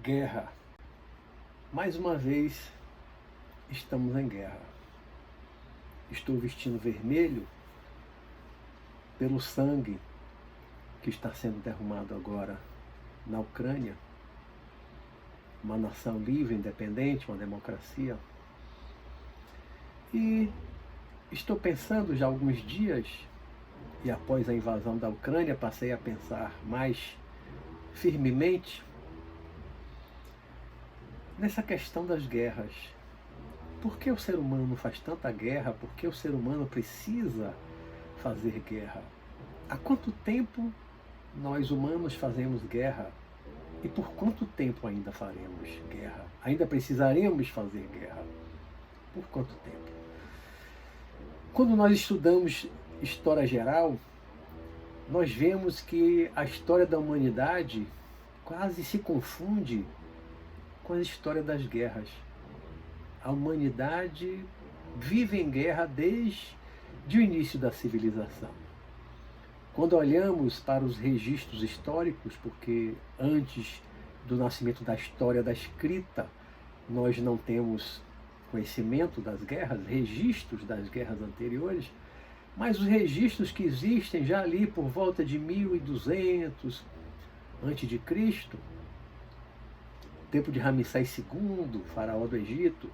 Guerra. Mais uma vez, estamos em guerra. Estou vestindo vermelho pelo sangue que está sendo derramado agora na Ucrânia, uma nação livre, independente, uma democracia. E estou pensando já há alguns dias, e após a invasão da Ucrânia passei a pensar mais firmemente nessa questão das guerras. Por que o ser humano faz tanta guerra? Por que o ser humano precisa fazer guerra? Há quanto tempo nós humanos fazemos guerra? E por quanto tempo ainda faremos guerra? Ainda precisaremos fazer guerra? Por quanto tempo? Quando nós estudamos história geral, nós vemos que a história da humanidade quase se confunde com a história das guerras. A humanidade vive em guerra desde o início da civilização. Quando olhamos para os registros históricos, porque antes do nascimento da história da escrita, nós não temos conhecimento das guerras, registros das guerras anteriores, mas os registros que existem já ali por volta de 1200 a.C., tempo de Ramsés II, faraó do Egito,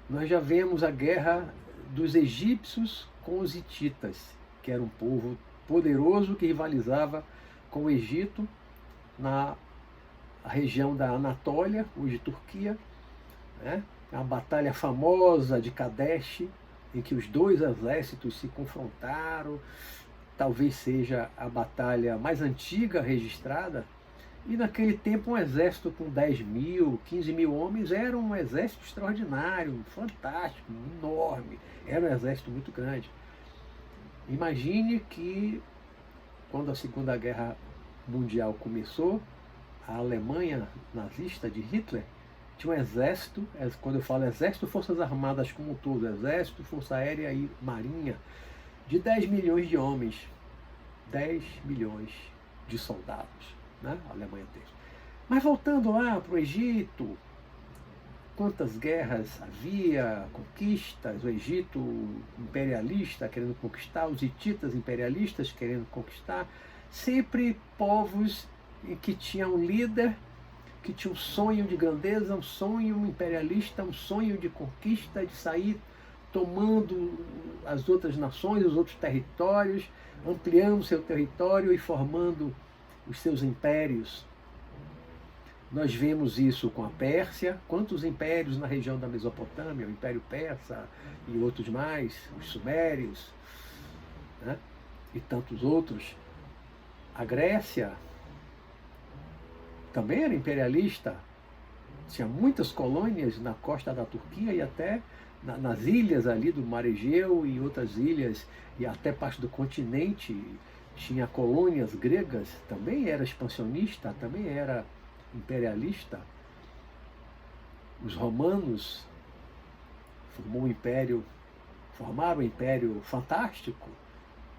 nós já vemos a guerra dos egípcios com os hititas, que era um povo poderoso que rivalizava com o Egito na região da Anatólia, hoje Turquia, né? A batalha famosa de Kadesh, em que os dois exércitos se confrontaram, talvez seja a batalha mais antiga registrada. E naquele tempo um exército com 10 mil, 15 mil homens era um exército extraordinário, fantástico, enorme, era um exército muito grande. Imagine que quando a Segunda Guerra Mundial começou, a Alemanha nazista de Hitler tinha um exército, quando eu falo exército, forças armadas como um todo, exército, força aérea e marinha, de 10 milhões de homens, 10 milhões de soldados, né? A Alemanha teve. Mas voltando lá para o Egito, quantas guerras havia, conquistas, o Egito imperialista querendo conquistar, os hititas imperialistas querendo conquistar, sempre povos que tinham um líder, que tinha um sonho de grandeza, um sonho imperialista, um sonho de conquista, de sair tomando as outras nações, os outros territórios, ampliando seu território e formando os seus impérios. Nós vemos isso com a Pérsia, quantos impérios na região da Mesopotâmia, o Império Persa e outros mais, os Sumérios, né? E tantos outros. A Grécia também era imperialista, tinha muitas colônias na costa da Turquia e até nas ilhas ali do Mar Egeu e outras ilhas, e até parte do continente tinha colônias gregas, também era expansionista, também era imperialista. Os romanos formaram um império fantástico,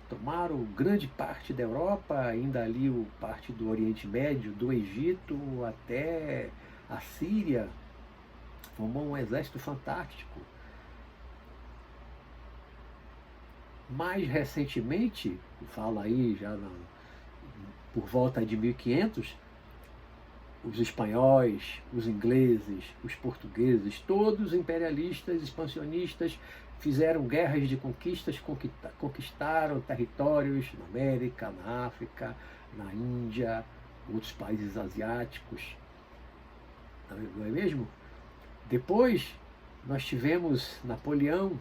tomaram grande parte da Europa, ainda ali parte do Oriente Médio, do Egito até a Síria, formou um exército fantástico. Mais recentemente, fala aí já por volta de 1500, os espanhóis, os ingleses, os portugueses, todos imperialistas, expansionistas, fizeram guerras de conquistas, conquistaram territórios na América, na África, na Índia, outros países asiáticos. Não é mesmo? Depois nós tivemos Napoleão,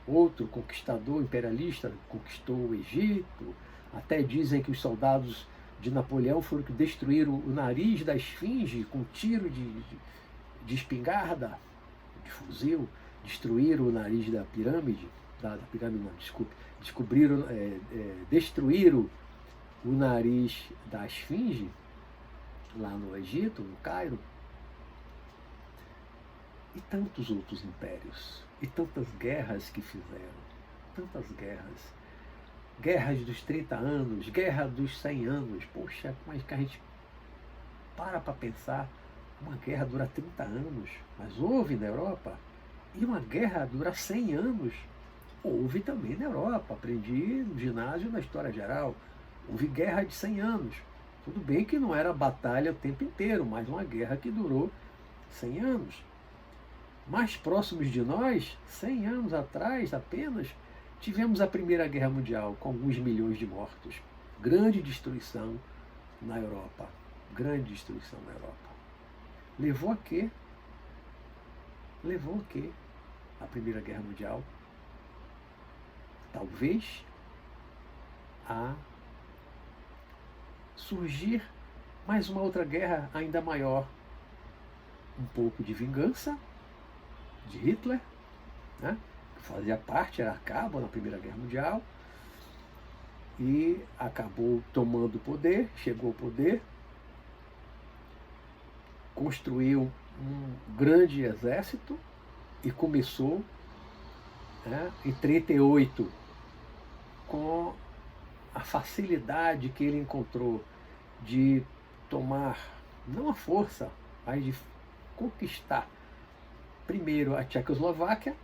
outro conquistador imperialista, conquistou o Egito. Até dizem que os soldados de Napoleão foram que destruíram o nariz da esfinge com um tiro de espingarda, de fuzil, destruíram o nariz da pirâmide, destruíram o nariz da esfinge lá no Egito, no Cairo. E tantos outros impérios, e tantas guerras que fizeram, tantas guerras. Guerras dos 30 anos, guerra dos 100 anos. Poxa, como é que a gente para pensar Uma guerra dura 30 anos, mas houve na Europa. E uma guerra dura 100 anos, houve também na Europa. Aprendi no ginásio na história geral. Houve guerra de 100 anos. Tudo bem que não era batalha o tempo inteiro, mas uma guerra que durou 100 anos. Mais próximos de nós, 100 anos atrás apenas, tivemos a Primeira Guerra Mundial, com alguns milhões de mortos. Grande destruição na Europa. Grande destruição na Europa. Levou a quê? Levou a quê? A Primeira Guerra Mundial? Talvez a surgir mais uma outra guerra ainda maior. Um pouco de vingança de Hitler, né? Que fazia parte, era cabo na Primeira Guerra Mundial, e acabou tomando o poder, chegou ao poder, construiu um grande exército e começou, né, em 1938, com a facilidade que ele encontrou de tomar, não a força, mas de conquistar primeiro a Tchecoslováquia,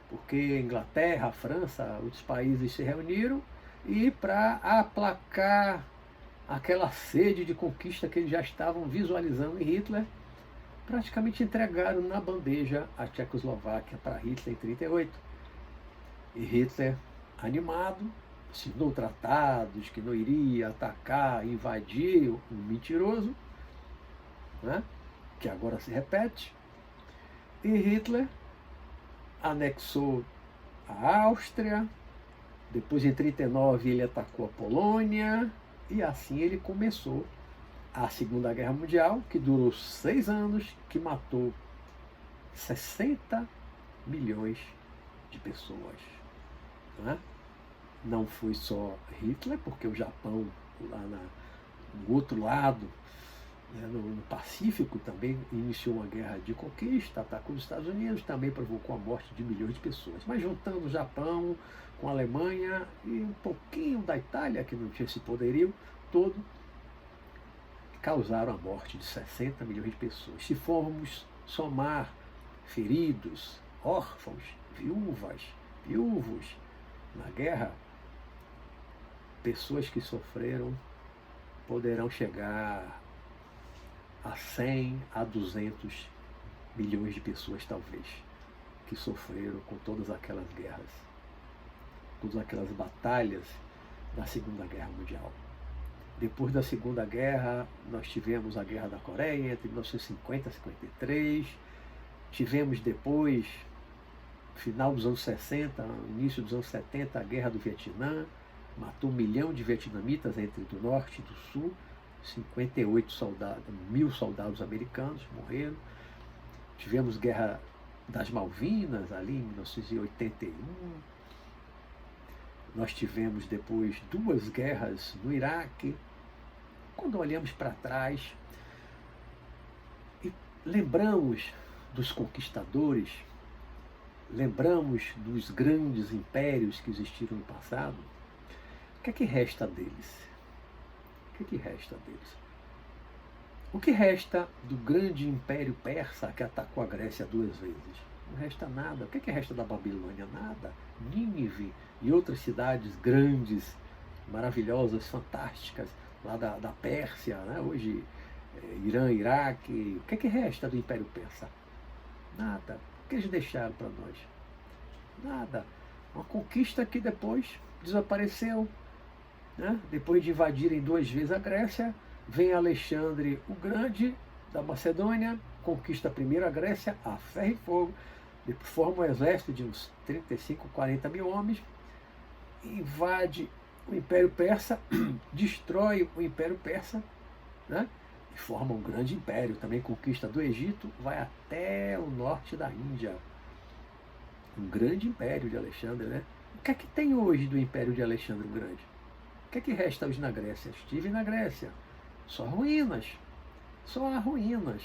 porque a Inglaterra, a França, outros países se reuniram, e para aplacar aquela sede de conquista que eles já estavam visualizando em Hitler, praticamente entregaram na bandeja a Tchecoslováquia para Hitler em 1938. E Hitler, animado, assinou tratados que não iria atacar, invadir, um mentiroso, né? Que agora se repete. E Hitler anexou a Áustria, depois em 1939 ele atacou a Polônia, e assim ele começou a Segunda Guerra Mundial, que durou 6 anos, que matou 60 milhões de pessoas. Né? Não foi só Hitler, porque o Japão, lá no outro lado, né, no Pacífico, também iniciou uma guerra de conquista, atacou os Estados Unidos, também provocou a morte de milhões de pessoas. Mas juntando o Japão com a Alemanha e um pouquinho da Itália, que não tinha esse poderio todo, causaram a morte de 60 milhões de pessoas. Se formos somar feridos, órfãos, viúvos na guerra, pessoas que sofreram poderão chegar a 100 a 200 milhões de pessoas, talvez, que sofreram com todas aquelas guerras, todas aquelas batalhas da Segunda Guerra Mundial. Depois da Segunda Guerra, nós tivemos a Guerra da Coreia, entre 1950 e 1953. Tivemos depois, final dos anos 60, início dos anos 70, a Guerra do Vietnã, matou 1 milhão de vietnamitas entre do norte e do sul, 58 mil soldados americanos morreram. Tivemos Guerra das Malvinas, ali em 1981. Nós tivemos depois 2 guerras no Iraque. Quando olhamos para trás e lembramos dos conquistadores, lembramos dos grandes impérios que existiram no passado, o que é que resta deles? O que é que resta deles? O que resta do grande império persa que atacou a Grécia 2 vezes? Não resta nada. O que é que resta da Babilônia? Nada. Nínive e outras cidades grandes, maravilhosas, fantásticas, lá da Pérsia, né? Hoje Irã, Iraque. O que é que resta do Império Persa? Nada. O que eles deixaram para nós? Nada. Uma conquista que depois desapareceu. Né? Depois de invadirem 2 vezes a Grécia, vem Alexandre o Grande, da Macedônia, conquista a primeira Grécia, a ferro e fogo, forma um exército de uns 35, 40 mil homens, invade o Império Persa, destrói o Império Persa, né? E forma um grande império, também conquista do Egito, vai até o norte da Índia. Um grande império de Alexandre, né? O que é que tem hoje do Império de Alexandre o Grande? O que é que resta hoje na Grécia? Estive na Grécia. Só ruínas. Só há ruínas.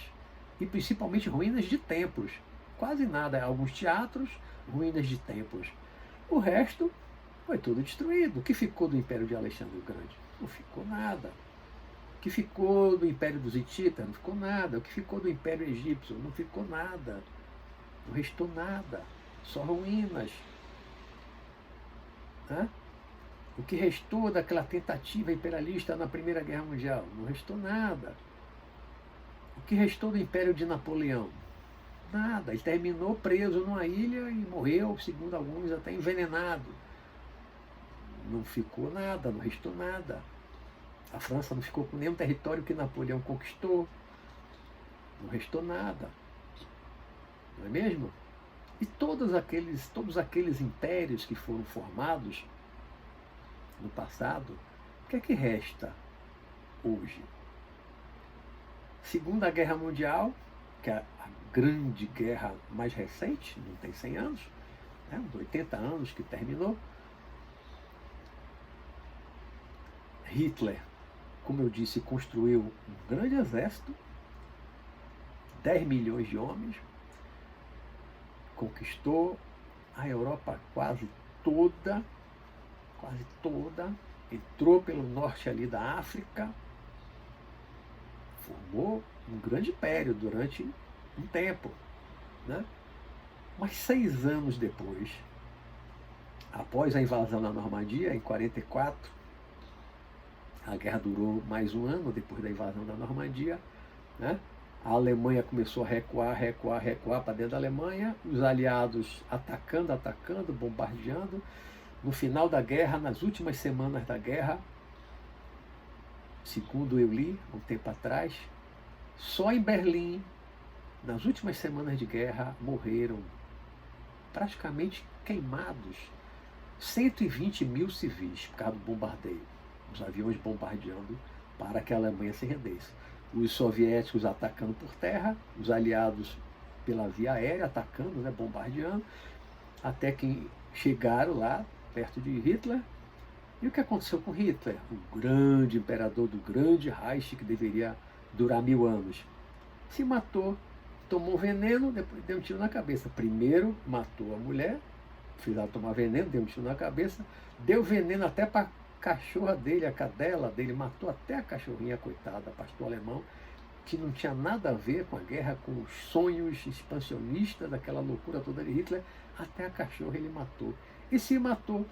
E principalmente ruínas de templos. Quase nada. Alguns teatros, ruínas de templos. O resto foi tudo destruído. O que ficou do Império de Alexandre o Grande? Não ficou nada. que ficou do Império dos Hititas? Não ficou nada. O que ficou do Império Egípcio? Não ficou nada. Não restou nada. Só ruínas. Né? O que restou daquela tentativa imperialista na Primeira Guerra Mundial? Não restou nada. O que restou do Império de Napoleão? Nada. Ele terminou preso numa ilha e morreu, segundo alguns, até envenenado. Não ficou nada, não restou nada. A França não ficou com nenhum território que Napoleão conquistou. Não restou nada. Não é mesmo? E todos aqueles impérios que foram formados no passado, o que é que resta hoje? Segunda Guerra Mundial, que é a grande guerra mais recente, não tem 100 anos, né, uns 80 anos que terminou. Hitler, como eu disse, construiu um grande exército, 10 milhões de homens, conquistou a Europa quase toda, entrou pelo norte ali da África, formou um grande império durante um tempo. Né? Mas 6 anos depois, após a invasão da Normandia, em 44, a guerra durou mais um ano depois da invasão da Normandia, né? A Alemanha começou a recuar para dentro da Alemanha, os aliados atacando, bombardeando. No final da guerra, nas últimas semanas da guerra, segundo eu li um tempo atrás, só em Berlim, nas últimas semanas de guerra, morreram praticamente queimados 120 mil civis por causa do bombardeio. Os aviões bombardeando para que a Alemanha se rendesse. Os soviéticos atacando por terra, os aliados pela via aérea atacando, né, bombardeando, até que chegaram lá perto de Hitler. E o que aconteceu com Hitler? O grande imperador do grande Reich, que deveria durar 1000 anos, se matou, tomou veneno, depois deu um tiro na cabeça. Primeiro matou a mulher, fez ela tomar veneno, deu um tiro na cabeça, deu veneno até para cachorra dele, a cadela dele, matou até a cachorrinha, coitada, pastor alemão, que não tinha nada a ver com a guerra, com os sonhos expansionistas, daquela loucura toda de Hitler, até a cachorra ele matou. E se matou.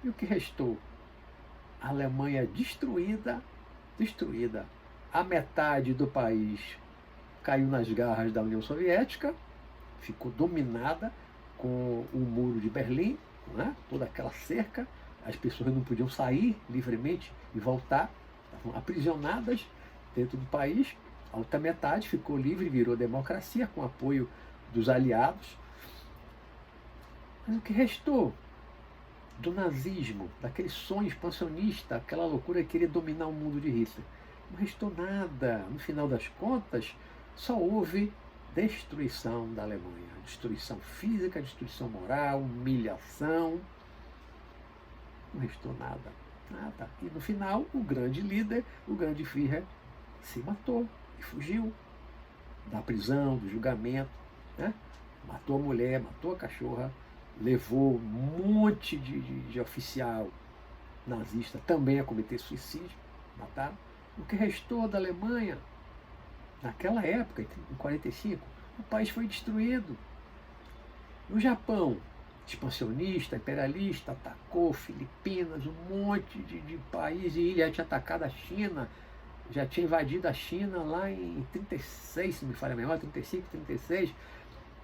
E o que restou? A Alemanha destruída. A metade do país caiu nas garras da União Soviética, ficou dominada com o muro de Berlim, né? Toda aquela cerca. As pessoas não podiam sair livremente e voltar, estavam aprisionadas dentro do país. A outra metade ficou livre, virou democracia, com apoio dos aliados. Mas o que restou do nazismo, daquele sonho expansionista, aquela loucura que queria dominar o mundo de Hitler? Não restou nada. No final das contas, só houve destruição da Alemanha. Destruição física, destruição moral, humilhação. Não restou nada. E no final, o grande líder, o grande Führer, se matou e fugiu da prisão, do julgamento. Né? Matou a mulher, matou a cachorra, levou um monte de oficial nazista também a cometer suicídio, mataram. O que restou da Alemanha, naquela época, em 45, o país foi destruído. O Japão, expansionista, imperialista, atacou Filipinas, um monte de país, e ele tinha atacado a China, já tinha invadido a China lá em 36, se me falha a memória, 35, 36,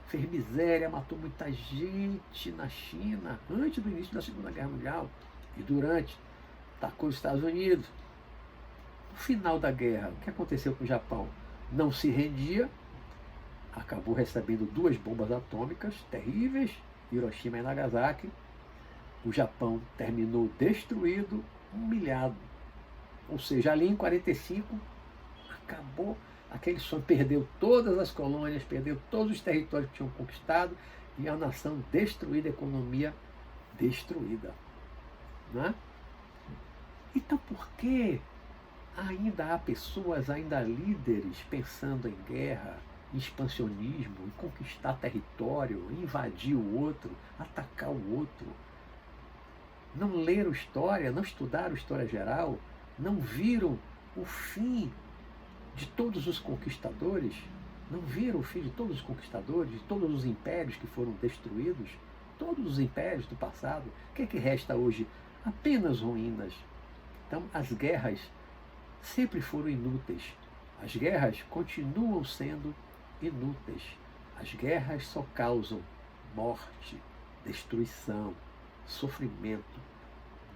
fez miséria, matou muita gente na China, antes do início da Segunda Guerra Mundial, e durante, atacou os Estados Unidos. No final da guerra, o que aconteceu com o Japão? Não se rendia, acabou recebendo 2 bombas atômicas terríveis, Hiroshima e Nagasaki. O Japão terminou destruído, humilhado. Ou seja, ali em 45, acabou aquele sonho, perdeu todas as colônias, perdeu todos os territórios que tinham conquistado, e a nação destruída, a economia destruída. Né? Então por que ainda há pessoas, ainda há líderes pensando em guerra, em expansionismo, em conquistar território, invadir o outro, atacar o outro? Não leram história, não estudaram história geral, não viram o fim de todos os conquistadores? Não viram o fim de todos os conquistadores, de todos os impérios que foram destruídos? Todos os impérios do passado? O que é que resta hoje? Apenas ruínas. Então, as guerras sempre foram inúteis. As guerras continuam sendo inúteis. As guerras só causam morte, destruição, sofrimento,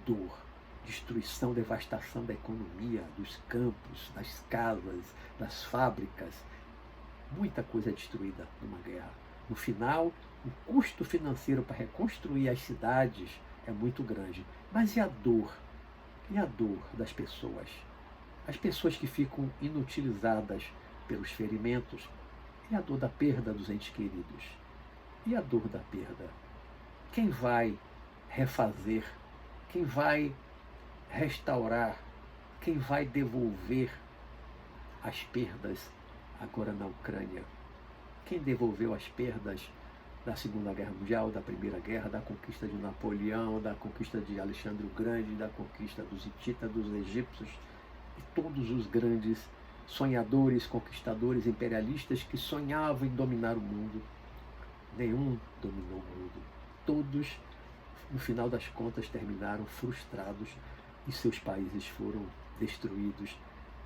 dor, destruição, devastação da economia, dos campos, das casas, das fábricas. Muita coisa é destruída numa guerra. No final, o custo financeiro para reconstruir as cidades é muito grande. Mas e a dor? E a dor das pessoas? As pessoas que ficam inutilizadas pelos ferimentos? E a dor da perda dos entes queridos? E a dor da perda? Quem vai refazer? Quem vai restaurar? Quem vai devolver as perdas agora na Ucrânia? Quem devolveu as perdas da Segunda Guerra Mundial, da Primeira Guerra, da conquista de Napoleão, da conquista de Alexandre o Grande, da conquista dos hititas, dos egípcios e todos os grandes sonhadores, conquistadores, imperialistas que sonhavam em dominar o mundo? Nenhum dominou o mundo. Todos, no final das contas, terminaram frustrados e seus países foram destruídos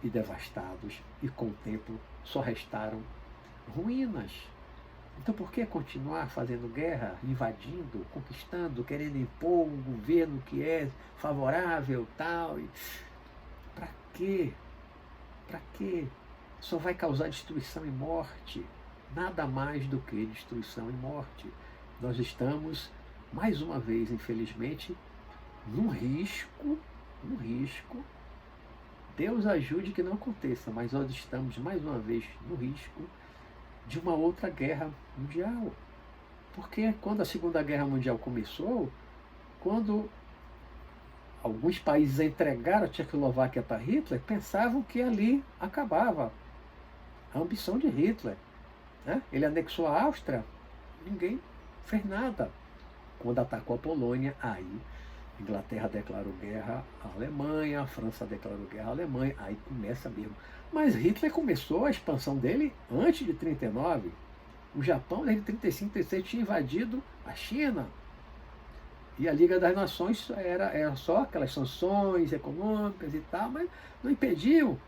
e devastados, e com o tempo só restaram ruínas. Então por que continuar fazendo guerra, invadindo, conquistando, querendo impor um governo que é favorável, tal? Para quê? Para quê? Só vai causar destruição e morte. Nada mais do que destruição e morte. Nós estamos, mais uma vez, infelizmente, num risco. Deus ajude que não aconteça, mas nós estamos, mais uma vez, no risco de uma outra guerra mundial. Porque quando a Segunda Guerra Mundial começou, quando alguns países entregaram a Tchecoslováquia para Hitler, pensavam que ali acabava a ambição de Hitler. Né? Ele anexou a Áustria, ninguém fez nada. Quando atacou a Polônia, aí a Inglaterra declarou guerra à Alemanha, a França declarou guerra à Alemanha, aí começa mesmo. Mas Hitler começou a expansão dele antes de 1939. O Japão, desde 1935, 1936, tinha invadido a China. E a Liga das Nações era só aquelas sanções econômicas e tal, mas não impediu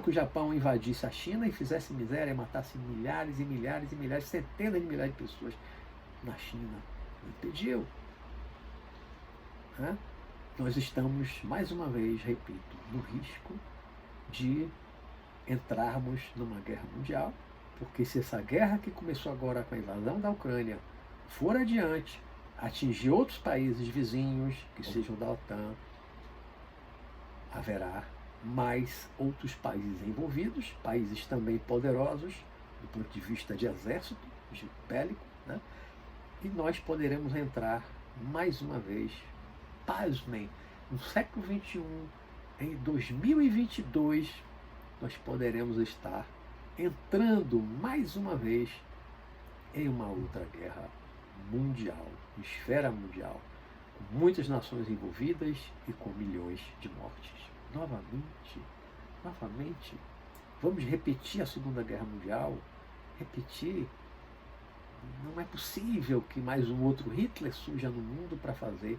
que o Japão invadisse a China e fizesse miséria, matasse milhares e milhares e milhares, centenas de milhares de pessoas na China. Não impediu. Nós estamos, mais uma vez, repito, no risco de entrarmos numa guerra mundial, porque se essa guerra que começou agora com a invasão da Ucrânia for adiante, atingir outros países vizinhos, que sejam da OTAN, haverá mais outros países envolvidos, países também poderosos, do ponto de vista de exército, de bélico, né? E nós poderemos entrar, mais uma vez, pasmem, no século XXI, em 2022, nós poderemos estar entrando, mais uma vez, em uma outra guerra mundial, esfera mundial, com muitas nações envolvidas e com milhões de mortes. Novamente, vamos repetir a Segunda Guerra Mundial? Repetir? Não é possível que mais um outro Hitler surja no mundo para fazer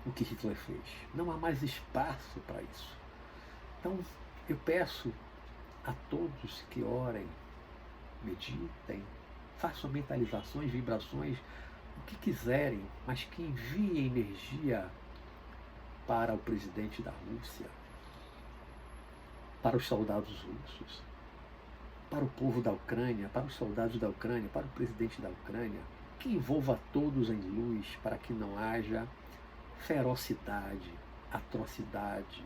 o que Hitler fez. Não há mais espaço para isso. Então, eu peço a todos que orem, meditem, façam mentalizações, vibrações, o que quiserem, mas que enviem energia para o presidente da Rússia, para os soldados russos, para o povo da Ucrânia, para os soldados da Ucrânia, para o presidente da Ucrânia, que envolva todos em luz para que não haja ferocidade, atrocidade,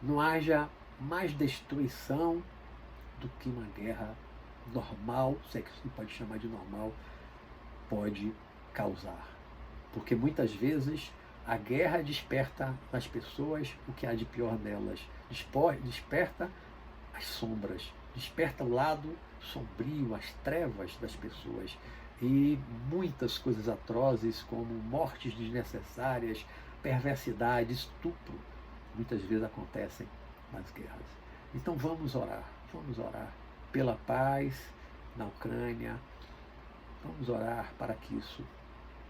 não haja mais destruição do que uma guerra normal, se é que se pode chamar de normal, pode causar. Porque muitas vezes a guerra desperta nas pessoas o que há de pior nelas, desperta as sombras, desperta o lado sombrio, as trevas das pessoas. E muitas coisas atrozes, como mortes desnecessárias, perversidade, estupro, muitas vezes acontecem nas guerras. Então vamos orar pela paz na Ucrânia, vamos orar para que isso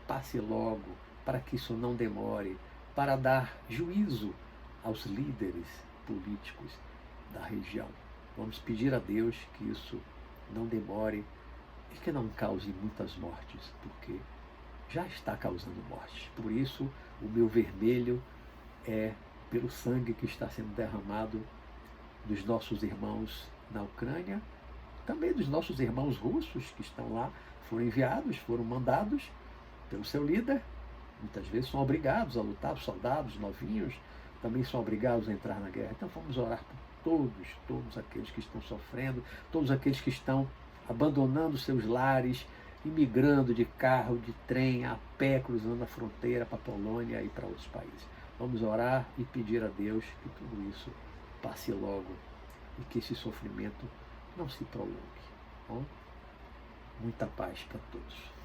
passe logo, para que isso não demore, para dar juízo aos líderes políticos da região. Vamos pedir a Deus que isso não demore e que não cause muitas mortes, porque já está causando mortes. Por isso, o meu vermelho é pelo sangue que está sendo derramado dos nossos irmãos na Ucrânia, também dos nossos irmãos russos que estão lá, foram enviados, foram mandados pelo seu líder, muitas vezes são obrigados a lutar, os soldados novinhos também são obrigados a entrar na guerra. Então vamos orar por todos aqueles que estão sofrendo, todos aqueles que estão abandonando seus lares, imigrando de carro, de trem, a pé, cruzando a fronteira para a Polônia e para outros países. Vamos orar e pedir a Deus que tudo isso passe logo e que esse sofrimento não se prolongue. Bom? Muita paz para todos.